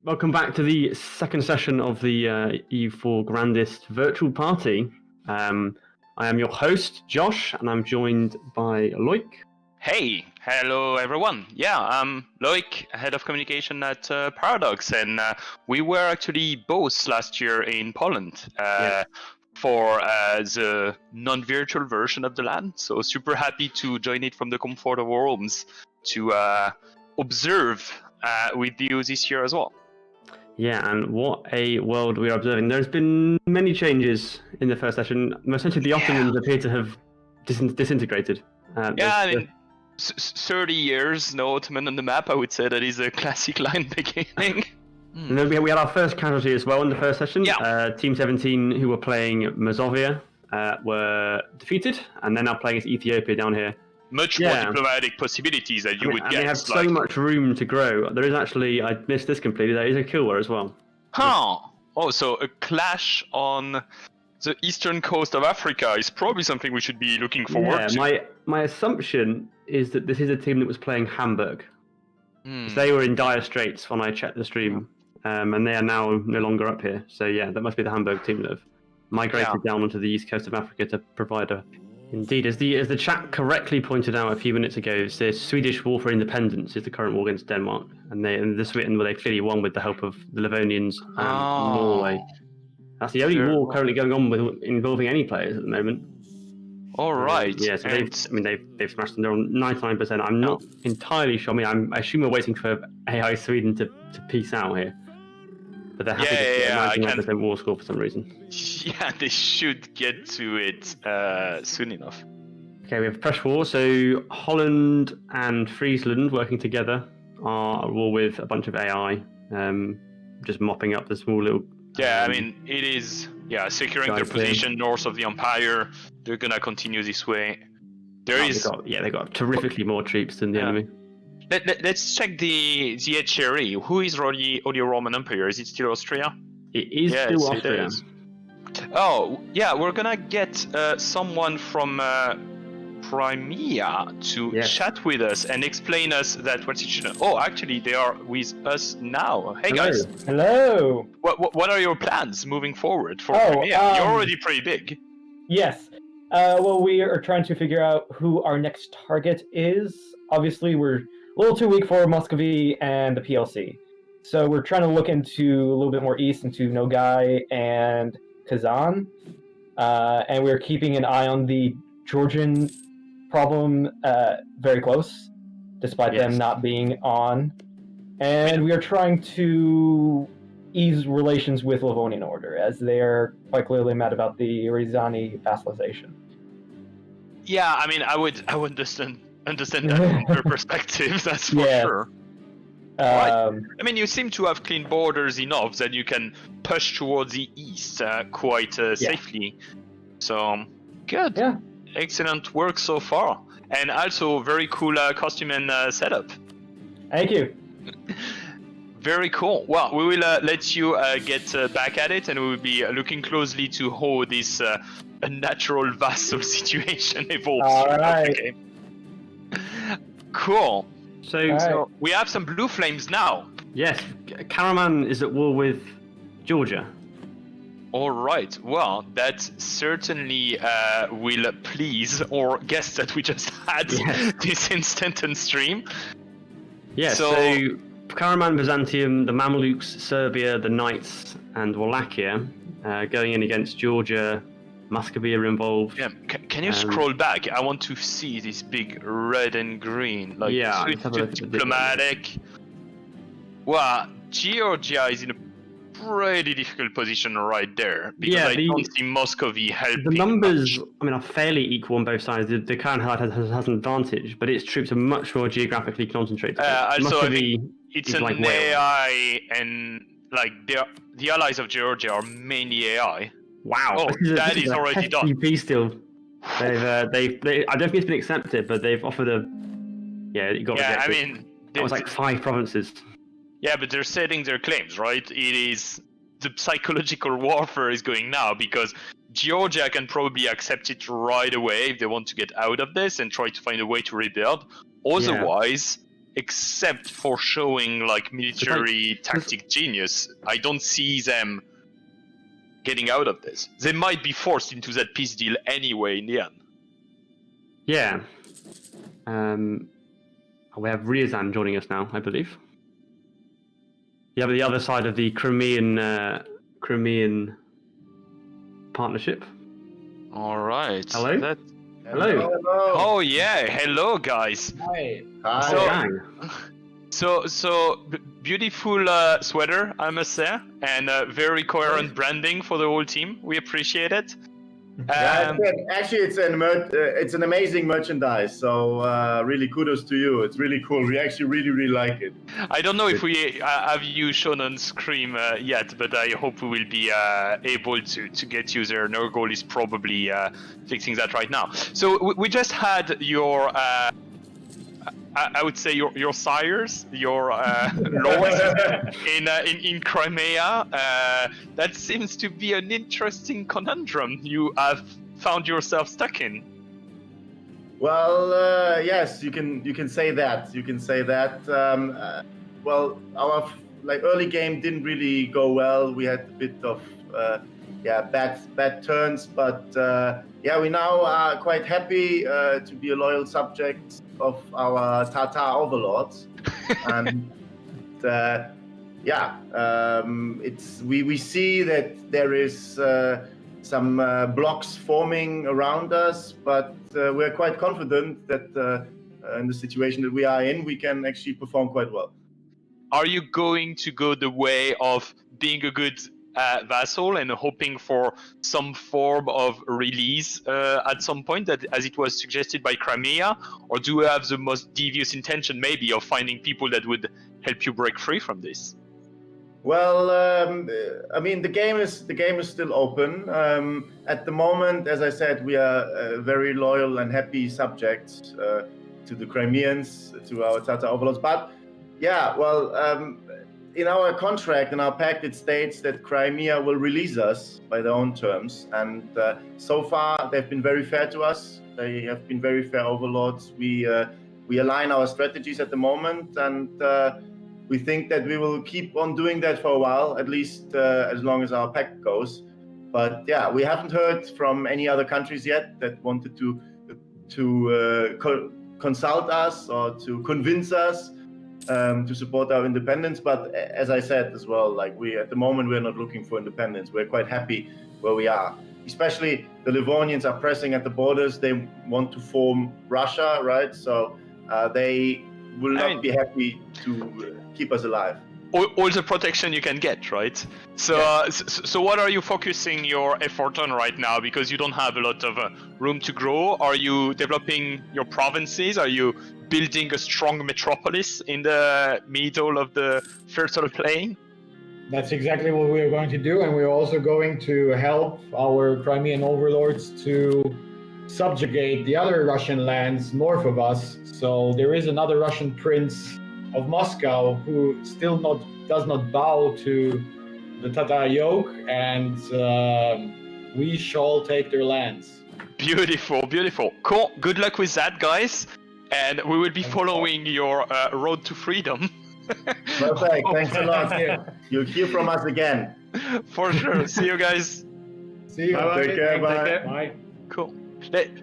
Welcome back to the second session of the EU4 Grandest virtual party. I am your host, Josh, and I'm joined by Loic. Hey, hello everyone. Yeah, I'm Loic, head of communication at Paradox, and we were actually both last year in Poland for the non-virtual version of the LAN. So super happy to join it from the comfort of our homes to observe with you this year as well. Yeah, and what a world we are observing. There's been many changes in the first session. Essentially, the Ottomans appear to have disintegrated. 30 years, no Ottoman on the map. I would say that is a classic line beginning. And then we had our first casualty as well in the first session. Team 17, who were playing Mazovia, were defeated, and they're now playing as Ethiopia down here. Much more diplomatic possibilities that you would get. They have so much room to grow. There is actually, I missed this completely, there is a kill war as well. Oh, so a clash on the eastern coast of Africa is probably something we should be looking forward to. My assumption is that this is a team that was playing Hamburg. They were in dire straits when I checked the stream, and they are now no longer up here. So yeah, that must be the Hamburg team that have migrated down onto the east coast of Africa to provide a... Indeed, as the chat correctly pointed out a few minutes ago, the Swedish War for Independence is the current war against Denmark, and the Sweden they clearly won with the help of the Livonians and Norway. That's the only war currently going on involving any players at the moment. All right. Yeah, so they've smashed them. They're on 99%. I'm not entirely sure. I assume we're waiting for AI Sweden to peace out here. But they're happy to get a 99% war score for some reason. Yeah, they should get to it soon enough. Okay, we have press war. So Holland and Friesland working together are at war with a bunch of AI, just mopping up the small little... it is securing their position north of the Empire. They're gonna continue this way. They've got terrifically more troops than the enemy. Let's check the HRE. Who is the Roman Empire? Is it still Austria? It is still Austria. Oh, yeah, we're gonna get someone from Crimea to chat with us and explain us that what situation. Oh, actually, they are with us now. Hey, guys. Hello. What are your plans moving forward for Crimea? You're already pretty big. Yes. Well, we are trying to figure out who our next target is. Obviously, we're a little too weak for Muscovy and the PLC. So we're trying to look into a little bit more east into Nogai and Kazan. And we're keeping an eye on the Georgian problem very close, despite them not being on. And we are trying to ease relations with Livonian Order, as they are quite clearly mad about the Rizani vassalization. Yeah, I would understand that from their perspective, that's for sure. Right. You seem to have clean borders enough that you can push towards the east quite safely. So, good. Yeah. Excellent work so far. And also, very cool costume and setup. Thank you. Very cool. Well, we will let you get back at it, and we will be looking closely to how this unnatural vassal situation evolves throughout the game. Cool. So we have some blue flames now. Yes, Karaman is at war with Georgia. All right. Well, that certainly will please our guests that we just had this instant on stream. Yeah. So Karaman, Byzantium, the Mamluks, Serbia, the Knights, and Wallachia going in against Georgia. Muscovy are involved. Yeah, can you scroll back? I want to see this big red and green. Diplomatic. Well, Georgia is in a pretty difficult position right there because I don't see Muscovy helping. The numbers, are fairly equal on both sides. The current Highlight has an advantage, but its troops are much more geographically concentrated. Also, I think it's an AI, and the allies of Georgia are mainly AI. Wow, that is already done. Still, I don't think it's been accepted, but they've offered it got rejected. That was 5 provinces. Yeah, but they're setting their claims, right? It is the psychological warfare is going now because Georgia can probably accept it right away if they want to get out of this and try to find a way to rebuild. Otherwise, except for showing like military tactic genius, I don't see them getting out of this. They might be forced into that peace deal anyway in the end. Yeah. We have Ryazan joining us now, I believe. You have the other side of the Crimean partnership. All right. Hello? Hello. Oh yeah, hello guys. Hi. So beautiful sweater, I must say, and very coherent branding for the whole team. We appreciate it. Actually, it's an amazing merchandise. So really kudos to you. It's really cool. We actually really like it. I don't know if we have you shown on screen yet, but I hope we will be able to get you there. And our goal is probably fixing that right now. So we just had your. I would say your sires, your lords in Crimea. That seems to be an interesting conundrum you have found yourself stuck in. Well, yes, you can say that. You can say that. Well, our early game didn't really go well. We had a bit of bad turns, but we now are quite happy to be a loyal subject of our Tatar overlords, and we see that there is some blocks forming around us, but we're quite confident that in the situation that we are in, we can actually perform quite well. Are you going to go the way of being a good vassal and hoping for some form of release at some point, that as it was suggested by Crimea, or do you have the most devious intention maybe of finding people that would help you break free from this? Well, I mean, the game is still open. At the moment, as I said, we are very loyal and happy subjects to the Crimeans, to our Tatar overlords. But yeah, well, in our contract, in our pact, it states that Crimea will release us by their own terms. And so far, they've been very fair to us. They have been very fair overlords. We align our strategies at the moment, and we think that we will keep on doing that for a while, at least as long as our pact goes. But yeah, we haven't heard from any other countries yet that wanted to consult us or to convince us to support our independence. But as I said as well, like at the moment we're not looking for independence. We're quite happy where we are. Especially the Livonians are pressing at the borders. They want to form Russia, right? So they will not be happy to keep us alive. All the protection you can get, right? So, so what are you focusing your effort on right now? Because you don't have a lot of room to grow. Are you developing your provinces? Are you building a strong metropolis in the middle of the fertile plain? That's exactly what we are going to do, and we're also going to help our Crimean overlords to subjugate the other Russian lands north of us. So there is another Russian prince of Moscow who still does not bow to the Tatar yoke, and we shall take their lands. Beautiful, beautiful. Cool. Good luck with that, guys. And we will be following your road to freedom. Perfect. Thanks a lot. You'll hear from us again. For sure. See you guys. See you. Bye. Take care. Bye. Bye. Cool.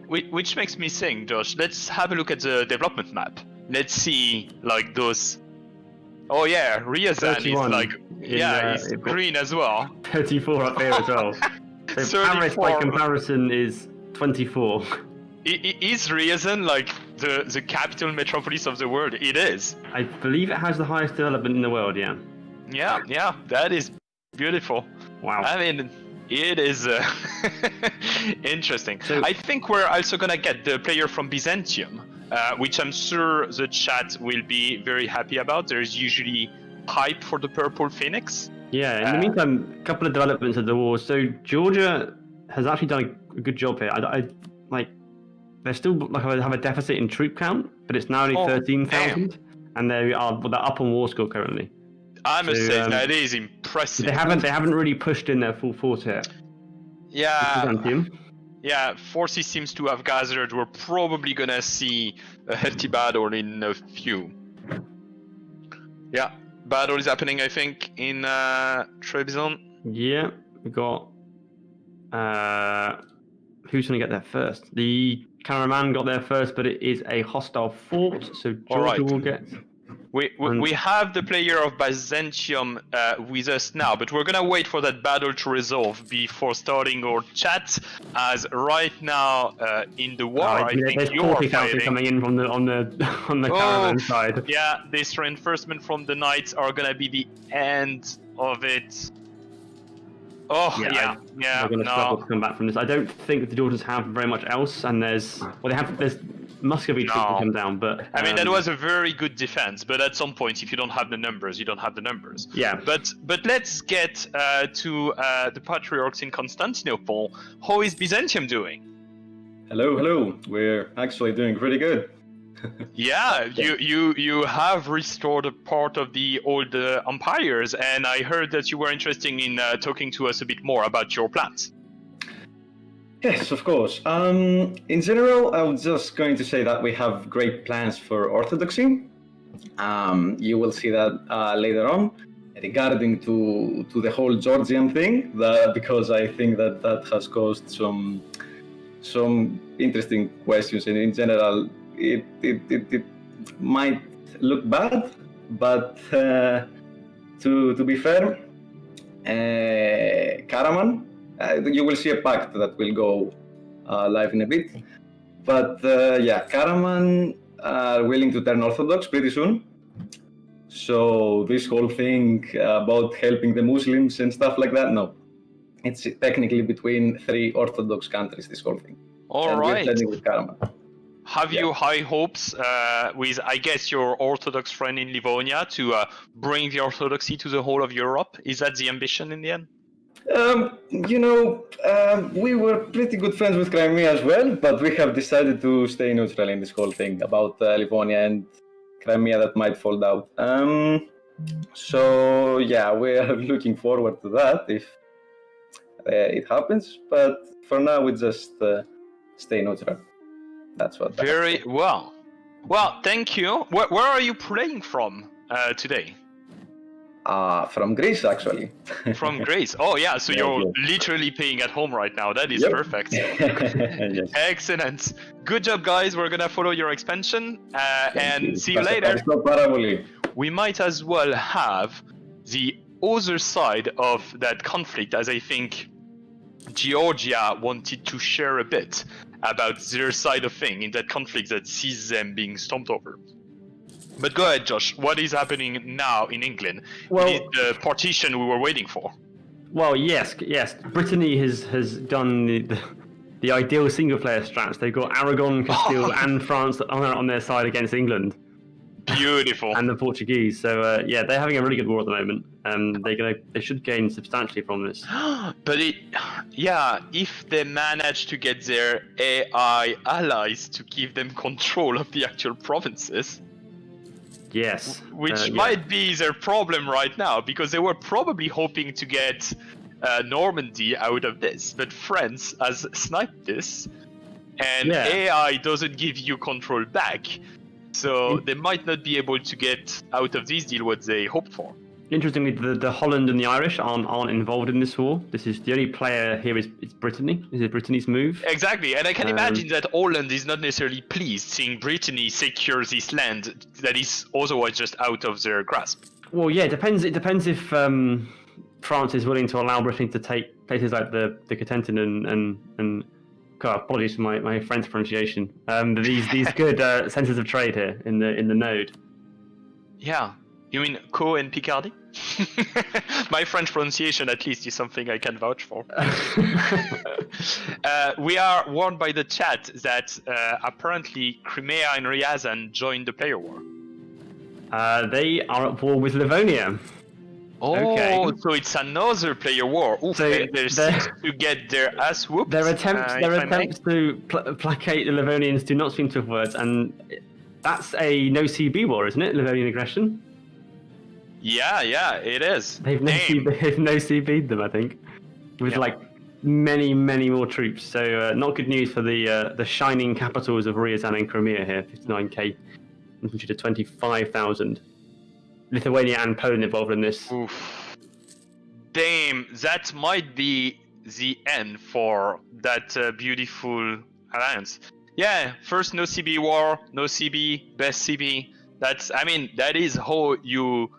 Which makes me think, Josh, let's have a look at the development map. Let's see, like, those... Oh yeah, Ryazan is like... it's green as well. 34 up here as well. So Paris, by comparison, is 24. Is Ryazan like the capital metropolis of the world? It is. I believe it has the highest development in the world, yeah. Yeah, that is beautiful. Wow. I mean, it is interesting. So, I think we're also gonna get the player from Byzantium, which I'm sure the chat will be very happy about. There's usually hype for the Purple Phoenix. Yeah, in the meantime, a couple of developments of the war. So Georgia has actually done a good job here. I they still have a deficit in troop count, but it's now only 13,000, and they're up on war score currently. I must say that is impressive. They haven't really pushed in their full force yet. Yeah, forces seems to have gathered. We're probably gonna see a hefty battle in a few. Yeah, battle is happening, I think, in Trebizond. Yeah, we got. Who's going to get there first? The cameraman got there first, but it is a hostile fort, so All Georgia right. will get. We have the player of Byzantium with us now, but we're gonna wait for that battle to resolve before starting our chat. As right now in the war, I think there's you are 40,000 fighting. coming in from the on the caravan side. Yeah, this reinforcement from the knights are gonna be the end of it. Oh yeah. They're going to struggle to come back from this. I don't think the Georgians have very much else, and there's Muscovy troops to come down, but I mean that was a very good defense. But at some point, if you don't have the numbers, you don't have the numbers. Yeah. But let's get to the patriarchs in Constantinople. How is Byzantium doing? Hello. We're actually doing pretty good. Yeah, you have restored a part of the old empires, and I heard that you were interested in talking to us a bit more about your plans. Yes, of course. In general, I was just going to say that we have great plans for Orthodoxy. You will see that later on. Regarding to the whole Georgian thing, because I think that has caused some interesting questions, and in general, it might look bad, but to be fair, Karaman, you will see a pact that will go live in a bit. But Karaman are willing to turn Orthodox pretty soon. So this whole thing about helping the Muslims and stuff like that, no. It's technically between 3 Orthodox countries, this whole thing. All and right. We're standing with Karaman. Have you high hopes with, I guess, your Orthodox friend in Livonia to bring the Orthodoxy to the whole of Europe? Is that the ambition in the end? We were pretty good friends with Crimea as well, but we have decided to stay neutral in this whole thing about Livonia and Crimea that might fold out. So yeah, we are looking forward to that if it happens, but for now we just stay neutral. That's what. Very well. Well, thank you. Where are you playing from today? From Greece, actually. From Greece. Oh yeah, so you're Yeah. literally playing at home right now. That is Yep. perfect. Yes. Excellent. Good job, guys. We're gonna follow your expansion and see you later. We might as well have the other side of that conflict, as I think Georgia wanted to share a bit about their side of thing in that conflict that sees them being stomped over. But go ahead, Josh. What is happening now in England? Well- It is the partition we were waiting for. Well, yes. Brittany has done the ideal single-player strats. They've got Aragon, Castile, and France on their side against England. Beautiful. And the Portuguese. So they're having a really good war at the moment. They should gain substantially from this. But if they manage to get their AI allies to give them control of the actual provinces, Yes. which might be their problem right now, because they were probably hoping to get Normandy out of this, but France has sniped this, and AI doesn't give you control back. So they might not be able to get out of this deal what they hoped for. Interestingly, the Holland and the Irish aren't involved in this war. This is the only player here is Brittany. This is Brittany's move. Exactly, and I can imagine that Holland is not necessarily pleased seeing Brittany secure this land that is otherwise just out of their grasp. Well, yeah, it depends. It depends if France is willing to allow Brittany to take places like the Cotentin and God, apologies for my French pronunciation. These good centres of trade here in the node. Yeah, you mean Co and Picardy? My French pronunciation, at least, is something I can vouch for. We are warned by the chat that apparently Crimea and Ryazan joined the player war. They are at war with Livonia. Oh, Okay. so it's another player war. Oof, So and they seem to get their ass whooped. Their attempts if I may. to placate the Livonians do not seem to have worked, and that's a no CB war, isn't it? Livonian aggression. Yeah, it is. They've no CB'd them, I think, with Yeah. like many more troops. So not good news for the shining capitals of Ryazan and Crimea here. 59k infantry to 25,000. Lithuania and Poland involved in this. Oof. Damn, that might be the end for that beautiful alliance. Yeah, first no CB war, no CB, best CB. That is how you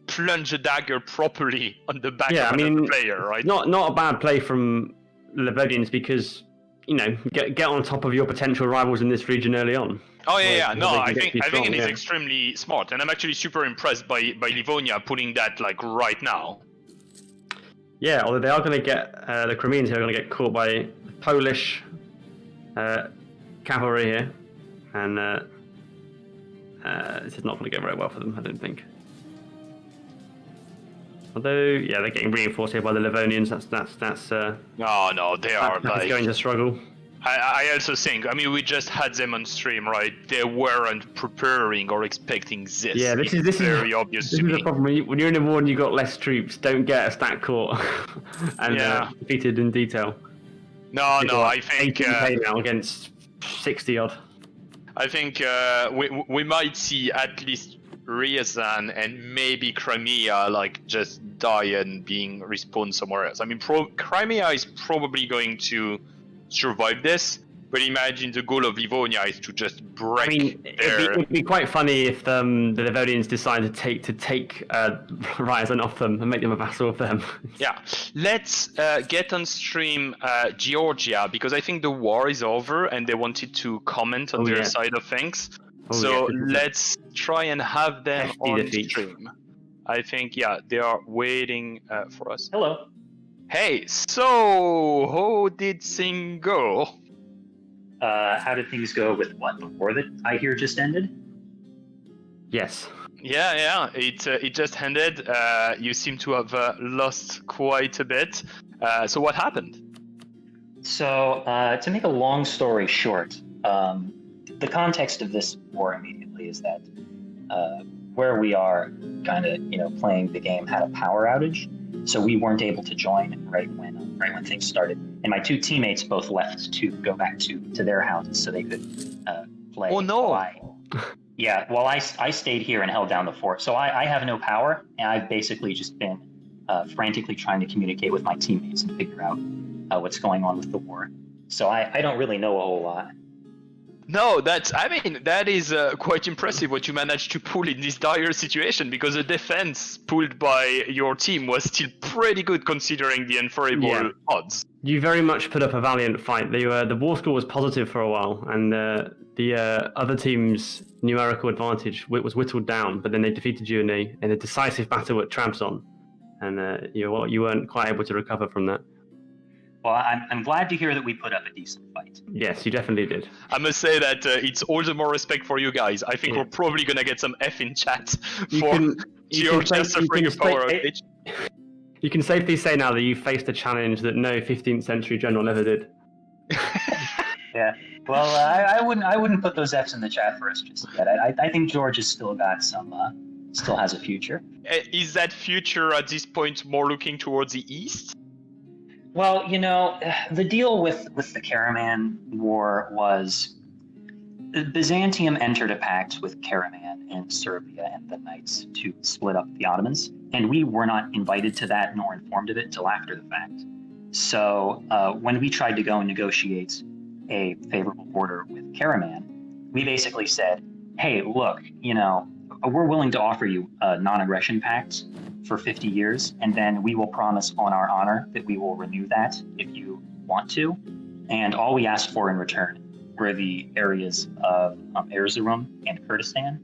plunge a dagger properly on the back of another player, right? Not a bad play from Livonians because, get on top of your potential rivals in this region early on. Oh yeah. No, I think it is extremely smart, and I'm actually super impressed by Livonia pulling that like right now. Yeah, although they are going to get the Crimeans here are going to get caught by Polish cavalry here, and this is not going to go very well for them, I don't think. Although, yeah, they're getting reinforced here by the Livonians. That's No, they are like going to struggle. I also think, we just had them on stream, right? They weren't preparing or expecting this. Yeah, this is very obvious to me. me. The problem. When you're in a war and you've got less troops, don't get a stack caught and defeated in detail. No, I think 18k now against 60 odd. I think we might see at least Ryazan and maybe Crimea like just die and being respawned somewhere else. Crimea is probably going to survive this, but imagine the goal of Livonia is to just break it'd be quite funny if the Livonians decide to take Ryazan off them and make them a vassal of them. Yeah, let's get on stream Georgia, because I think the war is over and they wanted to comment on their side of things. Let's try and have them on stream. I think, they are waiting for us. Hello. Hey, so how did things go? How did things go with what? The war that I hear just ended? Yes. Yeah. It just ended. You seem to have lost quite a bit. So what happened? So to make a long story short, the context of this war immediately is that where we are kind of playing the game had a power outage. So we weren't able to join right when things started, and my two teammates both left to go back to their houses so they could play. Oh no! While I stayed here and held down the fort. So I have no power, and I've basically just been frantically trying to communicate with my teammates and figure out what's going on with the war. So I don't really know a whole lot. No, that is quite impressive what you managed to pull in this dire situation, because the defense pulled by your team was still pretty good considering the unfavorable odds. You very much put up a valiant fight. The war score was positive for a while, and the other team's numerical advantage was whittled down, but then they defeated you in a decisive battle at Trabzon, and you weren't quite able to recover from that. Well, I'm glad to hear that we put up a decent fight. Yes, you definitely did. I must say that it's all the more respect for you guys. I think we're probably going to get some F in chat for Georgia suffering a power outage. You can safely say now that you faced a challenge that no 15th century general ever did. Yeah. Well, I wouldn't put those Fs in the chat for us just yet. I think George has still got still has a future. Is that future at this point more looking towards the east? Well, the deal with the Karaman War was Byzantium entered a pact with Karaman and Serbia and the Knights to split up the Ottomans, and we were not invited to that nor informed of it till after the fact. So when we tried to go and negotiate a favorable border with Karaman, we basically said, hey, look, we're willing to offer you a non-aggression pact for 50 years, and then we will promise on our honor that we will renew that if you want to. And all we asked for in return were the areas of Erzurum and Kurdistan.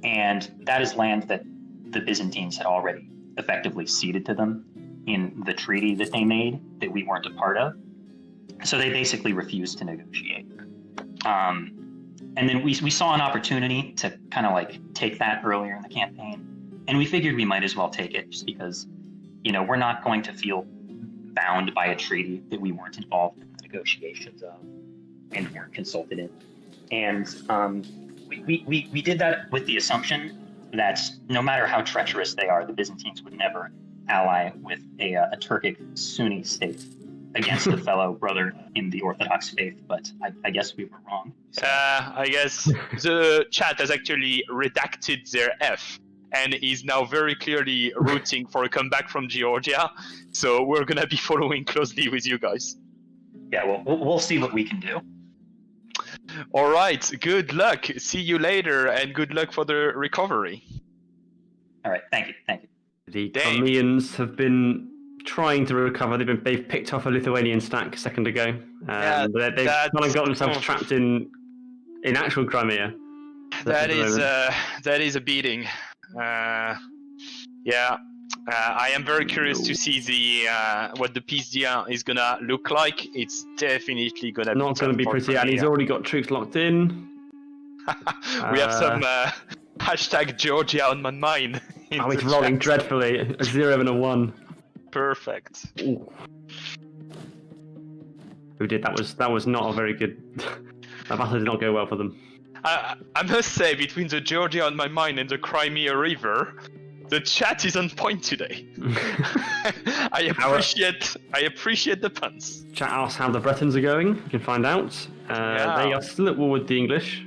And that is land that the Byzantines had already effectively ceded to them in the treaty that they made that we weren't a part of. So they basically refused to negotiate. And then we saw an opportunity to kind of take that earlier in the campaign. And we figured we might as well take it just because, we're not going to feel bound by a treaty that we weren't involved in the negotiations of and weren't consulted in. And we did that with the assumption that no matter how treacherous they are, the Byzantines would never ally with a Turkic Sunni state against a fellow brother in the Orthodox faith, but I guess we were wrong. So. I guess the chat has actually redacted their F and is now very clearly rooting for a comeback from Georgia. So we're gonna be following closely with you guys. Yeah, we'll see what we can do. All right, good luck. See you later, and good luck for the recovery. All right, thank you. The Dave. Crimeans have been trying to recover. They've picked off a Lithuanian stack a second ago. Yeah, But they've kind of got themselves trapped in actual Crimea. That is a beating. I am very curious to see what the peace deal is gonna look like. It's definitely gonna Not going to be pretty, and he's already got troops locked in. We have some hashtag Georgia on my mind. Oh, it's rolling dreadfully. A 0 and a 1. Perfect. Ooh. Who did that? Was not a very good. That battle did not go well for them. I must say, between the Georgia on my mind and the Crimea River, the chat is on point today. I appreciate the puns. Chat asks how the Bretons are going. You can find out. They are still at war with the English.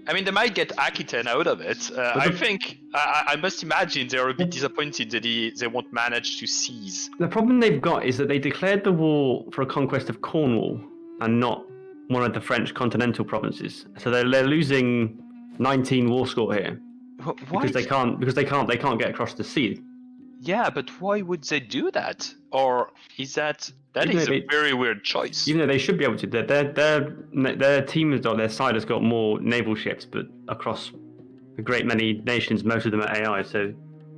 I mean, they might get Aquitaine out of it. I must imagine they're a bit disappointed that they won't manage to seize. The problem they've got is that they declared the war for a conquest of Cornwall and not one of the French continental provinces. So they're losing 19 war score here because they can't get across the sea. Yeah, but why would they do that? Or is that is a very weird choice? Even though they should be able to. Their team has got, their side has got more naval ships, but across a great many nations, most of them are AI, so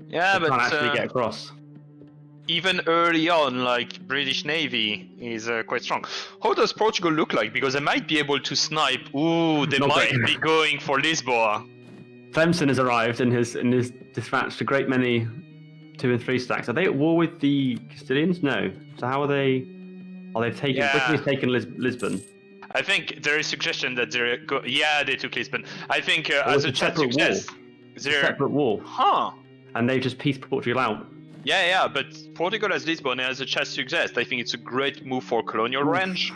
they can't actually get across. Even early on, like British Navy is quite strong. How does Portugal look like? Because they might be able to snipe. Ooh, they might be going for Lisboa. Clemson has arrived and has dispatched a great many 2 and 3 stacks. Are they at war with the Castilians? No. So how are they? Oh, they've taken. Brittany's taken Lisbon. I think there is suggestion that they took Lisbon. I think as a chat success, they're a separate war. Huh? And they've just pieced Portugal out. Yeah, but Portugal has Lisbon and has a chance to exist. I think it's a great move for colonial range,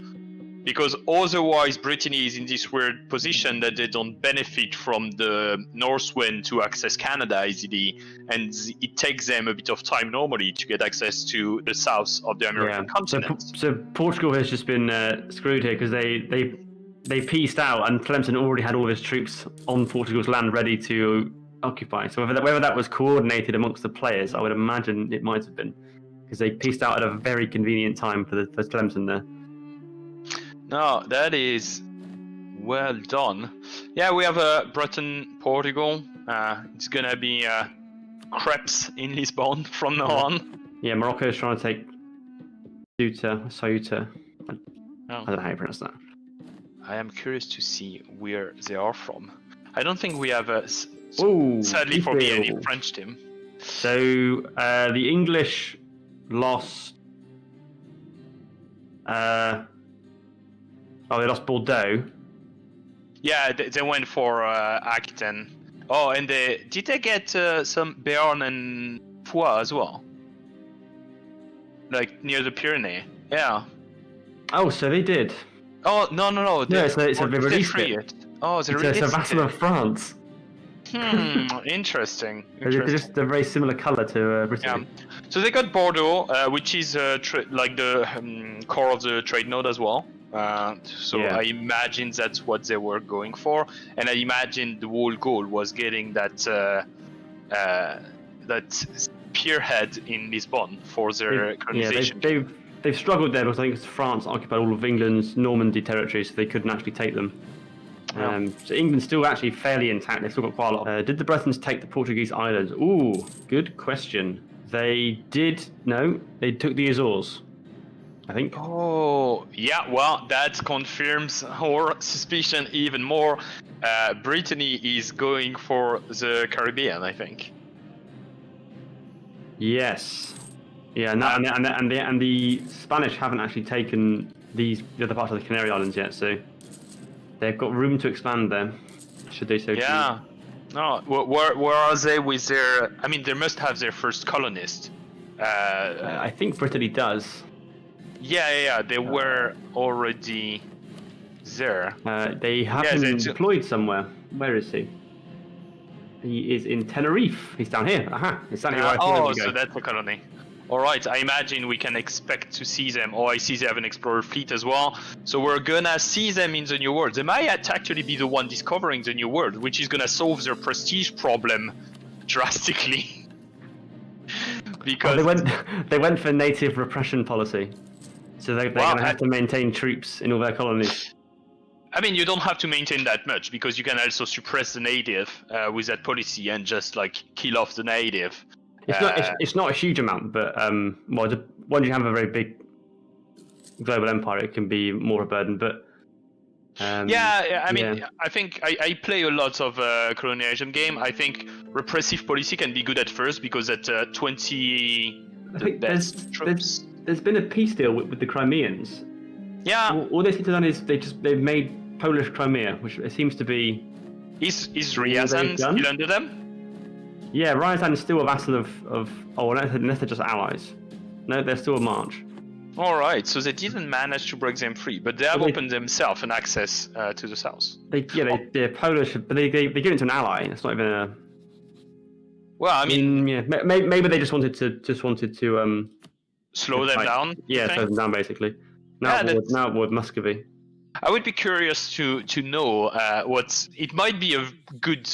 because otherwise Brittany is in this weird position that they don't benefit from the north wind to access Canada easily, and it takes them a bit of time normally to get access to the south of the American continent. So Portugal has just been screwed here because they pieced out, and Clemson already had all of his troops on Portugal's land ready to occupy. So whether that was coordinated amongst the players, I would imagine it might have been, because they pieced out at a very convenient time for Clemson there. No, that is well done. Yeah, we have Britain, Portugal. It's gonna be crepes in Lisbon from now on. Yeah, Morocco is trying to take Ceuta. I don't know how you pronounce that. I am curious to see where they are from. I don't think we have sadly for me, any French team. So the English lost. They lost Bordeaux. Yeah, they went for Aquitaine. Oh, and did they get some Béarn and Foix as well? Like near the Pyrenees. Yeah. Oh, so they did. Oh no! It's a released it. Oh, they released it. It's a vassal of France. Interesting. They're just a very similar colour to Britain. Yeah. So they got Bordeaux, which is like the core of the trade node as well. I imagine that's what they were going for, and I imagine the whole goal was getting that spearhead in Lisbon for their colonization. Yeah, they've struggled there because I think France occupied all of England's Normandy territory, so they couldn't actually take them. So England's still actually fairly intact. They've still got quite a lot. Did the Bretons take the Portuguese islands? Ooh, good question. They did. No, they took the Azores, I think. Oh, yeah. Well, that confirms our suspicion even more. Brittany is going for the Caribbean, I think. Yes. Yeah, and the Spanish haven't actually taken the other parts of the Canary Islands yet, so they've got room to expand there, should they so choose. Yeah. No, where are they with their... I mean, they must have their first colonist. I think Brittany does. Yeah, they were already there. They have him deployed somewhere. Where is he? He is in Tenerife. He's down here. Aha! Exactly where I thought he would go. So that's the colony. All right, I imagine we can expect to see them. Oh, I see they have an explorer fleet as well. So we're gonna see them in the New World. They might actually be the one discovering the New World, which is gonna solve their prestige problem drastically. Because they went for native repression policy, so they're gonna have to maintain troops in all their colonies. I mean, you don't have to maintain that much because you can also suppress the native with that policy and just like kill off the native. It's not a huge amount, but once you have a very big global empire, it can be more of a burden. But I think I play a lot of colonialism game. I think repressive policy can be good at first because at 20 troops. There's been a peace deal with the Crimeans. Yeah. All they seem to have done is they've made Polish Crimea, which it seems to be. Is Ryazan still under them? Yeah, Ryazan is still a vassal of unless they're just allies. No, they're still a march. All right, so they didn't manage to break them free, but they have opened themselves an access to the south. They're Polish, but they give it to an ally. It's not even a. Well, I mean, maybe they just wanted to slow them down. Yeah, slow them down basically. Now with Muscovy. I would be curious to know what it might be a good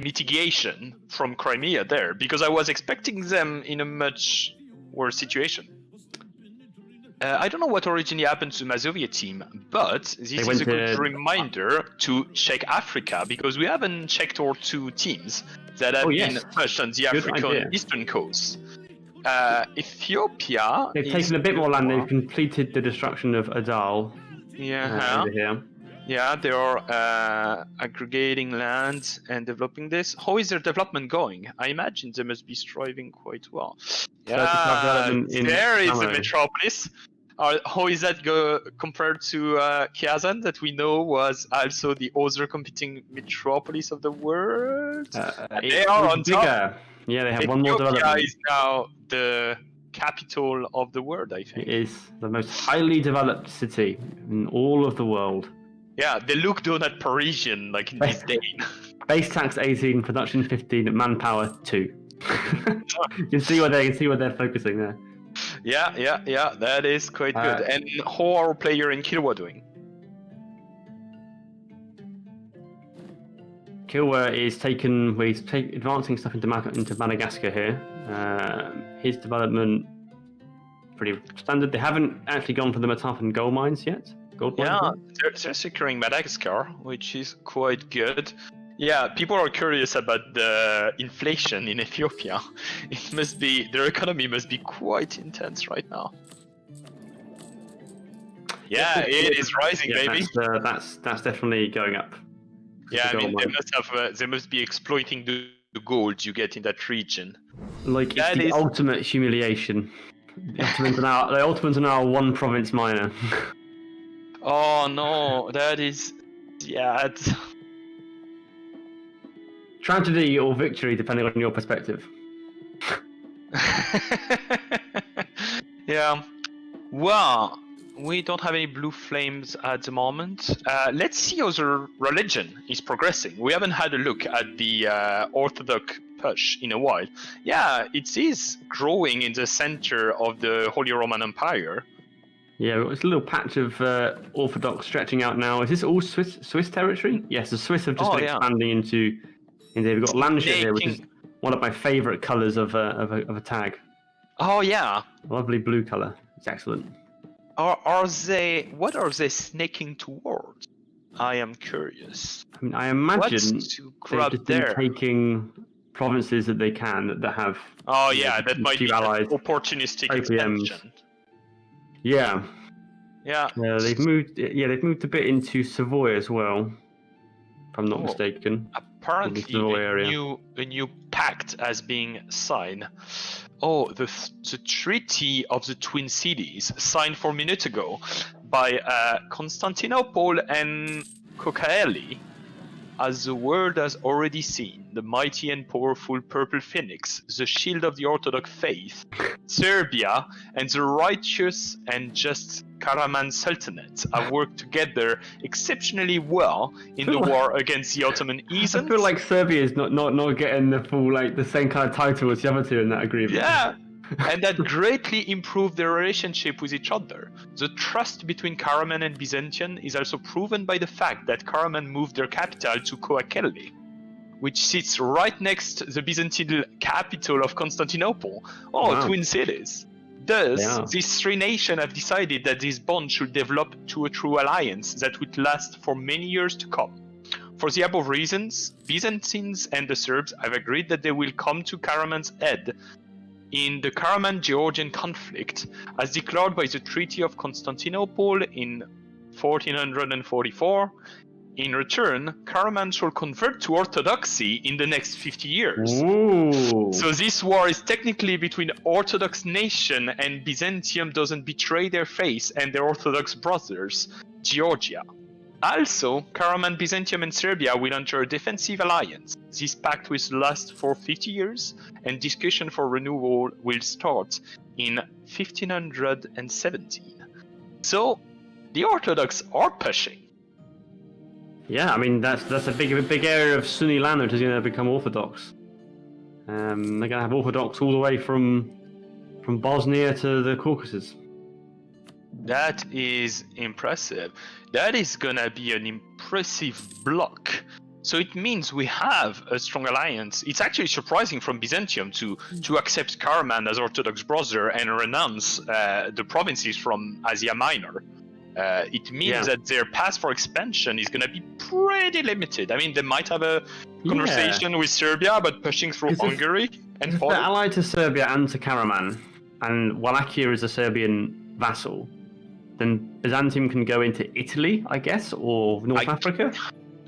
mitigation from Crimea there, because I was expecting them in a much worse situation. I don't know what originally happened to Mazovia team, but this is a good reminder to check Africa, because we haven't checked our two teams that have been pushed on the African eastern coast. Ethiopia. They've taken a bit more land. They've completed the destruction of Adal. Yeah. Over here. Yeah, they are aggregating land and developing this. How is their development going? I imagine they must be striving quite well. Yeah, there is a metropolis. How is that compared to Kazan, that we know was also the other competing metropolis of the world? They are on top. Yeah, they have one more development. Ethiopia is now the capital of the world, I think. It is the most highly developed city in all of the world. Yeah, they look down at Parisian in this day. Base tax 18, production 15, manpower 2. You can see what they're focusing there. Yeah, that is quite good. And how are our player in Kilwa doing? Kilwa is advancing stuff into Madagascar here. His development pretty standard. They haven't actually gone for the Matafan gold mines yet. They're securing Madagascar, which is quite good. Yeah, people are curious about the inflation in Ethiopia. Their economy must be quite intense right now. Yeah, it is rising, baby. That's definitely going up. Yeah, I mean, they must be exploiting the gold you get in that region. It's the ultimate humiliation. The Ottomans are now one province minor. Oh no, that is... Yeah, tragedy or victory, depending on your perspective. Yeah. Well, we don't have any blue flames at the moment. Let's see how the religion is progressing. We haven't had a look at the Orthodox push in a while. Yeah, it is growing in the center of the Holy Roman Empire. Yeah, it's a little patch of Orthodox stretching out now. Is this all Swiss territory? Yes, the Swiss have just been expanding into. We've got Lancashire here, which is one of my favourite colours of a tag. Oh yeah, lovely blue colour. It's excellent. What are they snaking towards? I am curious. I mean, I imagine they've just been taking provinces that they can that have. Oh yeah, that might be allies, opportunistic expansion. Yeah. Yeah. They've moved a bit into Savoy as well, if I'm not mistaken. Apparently, a new pact has been signed. Oh, the Treaty of the Twin Cities, signed 4 minutes ago by Constantinople and Kocaeli. as the world has already seen, the mighty and powerful Purple Phoenix, the shield of the Orthodox faith, Serbia, and the righteous and just Karaman Sultanate have worked together exceptionally well in the war against the Ottoman I Easons. feel like Serbia is not getting the full the same kind of title as the other two in that agreement. Yeah, and that greatly improved their relationship with each other. The trust between Karaman and Byzantium is also proven by the fact that Karaman moved their capital to Koakelle, which sits right next to the Byzantine capital of Constantinople. Oh, Wow. twin cities. Thus, Yeah. these three nations have decided that this bond should develop to a true alliance that would last for many years to come. For the above reasons, Byzantines and the Serbs have agreed that they will come to Karaman's aid in the Karaman-Georgian conflict, as declared by the Treaty of Constantinople in 1444. In return, Karaman shall convert to Orthodoxy in the next 50 years. Ooh. So this war is technically between Orthodox nation and Byzantium doesn't betray their faith and their Orthodox brothers, Georgia. Also, Karaman, Byzantium and Serbia will enter a defensive alliance. This pact will last for 50 years and discussion for renewal will start in 1517. So, the Orthodox are pushing. Yeah, I mean that's a big area of Sunni land which is going to become Orthodox. They're going to have Orthodox all the way from Bosnia to the Caucasus. That is impressive. That is gonna be an impressive block. So it means we have a strong alliance. It's actually surprising from Byzantium to accept Karaman as Orthodox brother and renounce the provinces from Asia Minor. It means that their path for expansion is gonna be pretty limited. I mean, they might have a conversation with Serbia, but pushing through Hungary and If they're Poland. allied to Serbia and to Karaman, and Wallachia is a Serbian vassal, then Byzantium can go into Italy, I guess, or North Africa?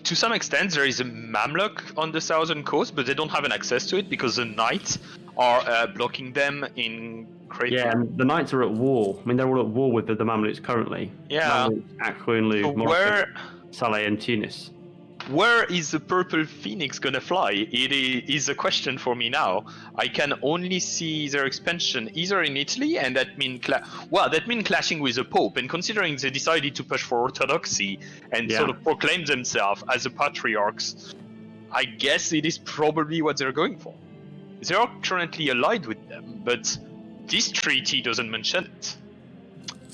To some extent, there is a Mamluk on the southern coast, but they don't have an access to it because the Knights are blocking them in Crete. Yeah, and the Knights are at war. I mean, they're all at war with the Mamluks currently. Yeah. Aquinlu, So Morocco, Saleh, and Tunis. where is the Purple Phoenix gonna fly? It is a question for me now. I can only see their expansion either in Italy, and that means clashing with the Pope. And considering they decided to push for Orthodoxy and sort of proclaim themselves as the patriarchs, I guess it is probably what they're going for. They are currently allied with them, but this treaty doesn't mention it.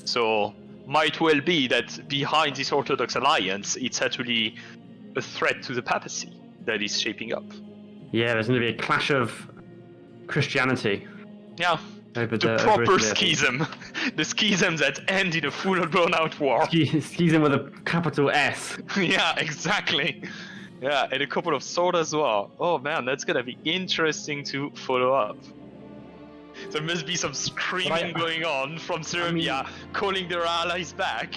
So might well be that behind this Orthodox alliance, it's actually a threat to the papacy that is shaping up. Yeah, there's going to be a clash of Christianity. Yeah, over the over proper Italy, I think. schism. The schism that end in a full-blown out war. Schism with a capital S. Yeah, exactly. Yeah, and a couple of swords as well. Oh man, that's gonna be interesting to follow up. There must be some screaming going on from Serbia, calling their allies back.